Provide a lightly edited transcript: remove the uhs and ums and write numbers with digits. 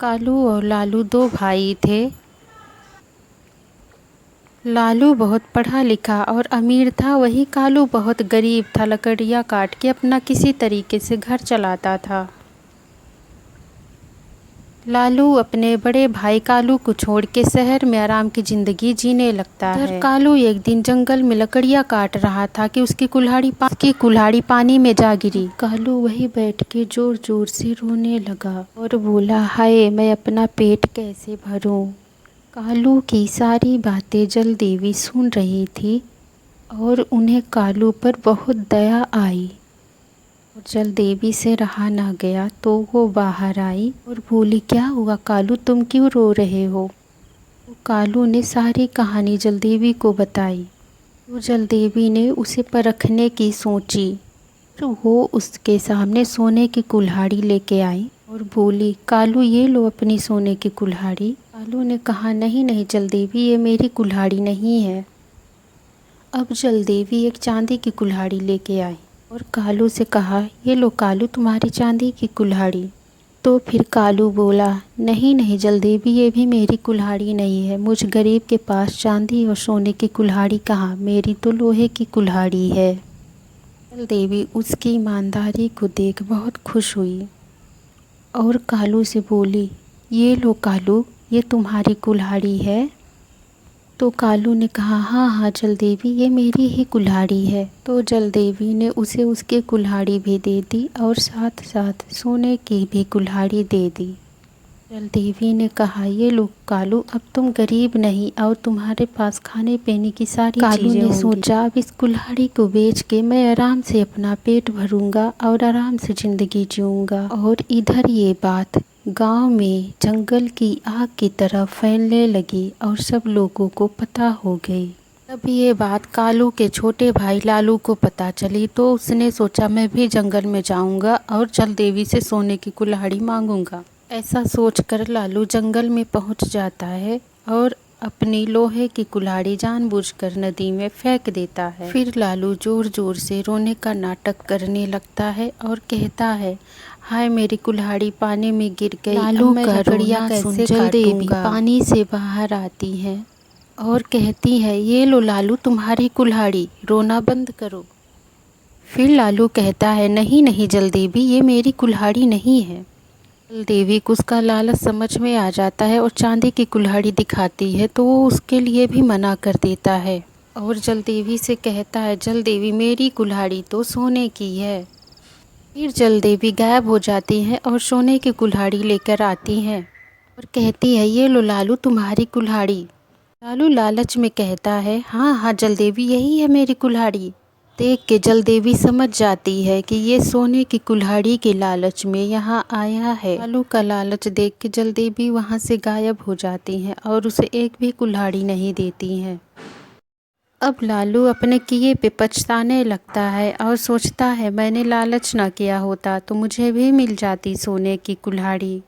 कालू और लालू दो भाई थे। लालू बहुत पढ़ा लिखा और अमीर था, वहीं कालू बहुत गरीब था, लकड़ियाँ काट के अपना किसी तरीके से घर चलाता था। लालू अपने बड़े भाई कालू को छोड़ के शहर में आराम की ज़िंदगी जीने लगता है। कालू एक दिन जंगल में लकड़ियाँ काट रहा था कि उसकी कुल्हाड़ी पानी में जा गिरी। कालू वहीं बैठ के ज़ोर ज़ोर से रोने लगा और बोला, हाय मैं अपना पेट कैसे भरूं। कालू की सारी बातें जल देवी सुन रही थी और उन्हें कालू पर बहुत दया आई। और जल देवी से रहा ना गया तो वो बाहर आई और बोली, क्या हुआ कालू, तुम क्यों रो रहे हो। तो कालू ने सारी कहानी जल देवी को बताई। तो जल देवी ने उसे परखने की सोची तो वो उसके सामने सोने की कुल्हाड़ी लेके आई और बोली, कालू ये लो अपनी सोने की कुल्हाड़ी। कालू ने कहा, नहीं नहीं जल देवी, ये मेरी कुल्हाड़ी नहीं है। अब जल देवी एक चांदी की कुल्हाड़ी लेके आई और कालू से कहा, ये लो कालू तुम्हारी चांदी की कुल्हाड़ी। तो फिर कालू बोला, नहीं नहीं जल देवी, ये भी मेरी कुल्हाड़ी नहीं है। मुझ गरीब के पास चांदी और सोने की कुल्हाड़ी कहाँ, मेरी तो लोहे की कुल्हाड़ी है। जल देवी उसकी ईमानदारी को देख बहुत खुश हुई और कालू से बोली, ये लो कालू, ये तुम्हारी कुल्हाड़ी है। तो कालू ने कहा, हाँ हाँ जल देवी, ये मेरी ही कुल्हाड़ी है। तो जल देवी ने उसे उसकी कुल्हाड़ी भी दे दी और साथ साथ सोने की भी कुल्हाड़ी दे दी। जल देवी ने कहा, ये लो कालू, अब तुम गरीब नहीं और तुम्हारे पास खाने पीने की सारी चीज़ें होंगी। कालू ने सोचा, अब इस कुल्हाड़ी को बेच के मैं आराम से अपना पेट भरूंगा और आराम से ज़िंदगी जीऊँगा। और इधर ये बात गांव में जंगल की आग की तरह फैलने लगी और सब लोगों को पता हो गई। तब ये बात कालू के छोटे भाई लालू को पता चली तो उसने सोचा, मैं भी जंगल में जाऊंगा और जल देवी से सोने की कुल्हाड़ी मांगूंगा। ऐसा सोचकर लालू जंगल में पहुंच जाता है और अपनी लोहे की कुल्हाड़ी जानबूझकर नदी में फेंक देता है। फिर लालू जोर जोर से रोने का नाटक करने लगता है और कहता है, हाय मेरी कुल्हाड़ी पानी में गिर गई। लालू का रोना कैसे जल देवी पानी से बाहर आती है और कहती है, ये लो लालू तुम्हारी कुल्हाड़ी, रोना बंद करो। फिर लालू कहता है, नहीं नहीं जल देवी, ये मेरी कुल्हाड़ी नहीं है। जल देवी को उसका लालच समझ में आ जाता है और चांदी की कुल्हाड़ी दिखाती है तो वो उसके लिए भी मना कर देता है और जल देवी से कहता है, जल देवी मेरी कुल्हाड़ी तो सोने की है। फिर जल देवी गायब हो जाती है और सोने की कुल्हाड़ी लेकर आती हैं और कहती है, ये लो लालू तुम्हारी कुल्हाड़ी। लालू लालच में कहता है, हाँ हाँ जल देवी, यही है मेरी कुल्हाड़ी। देख के जल देवी समझ जाती है कि ये सोने की कुल्हाड़ी के लालच में यहाँ आया है। लालू का लालच देख के जल देवी वहाँ से गायब हो जाती हैं और उसे एक भी कुल्हाड़ी नहीं देती हैं। अब लालू अपने किए पे पछताने लगता है और सोचता है, मैंने लालच ना किया होता तो मुझे भी मिल जाती सोने की कुल्हाड़ी।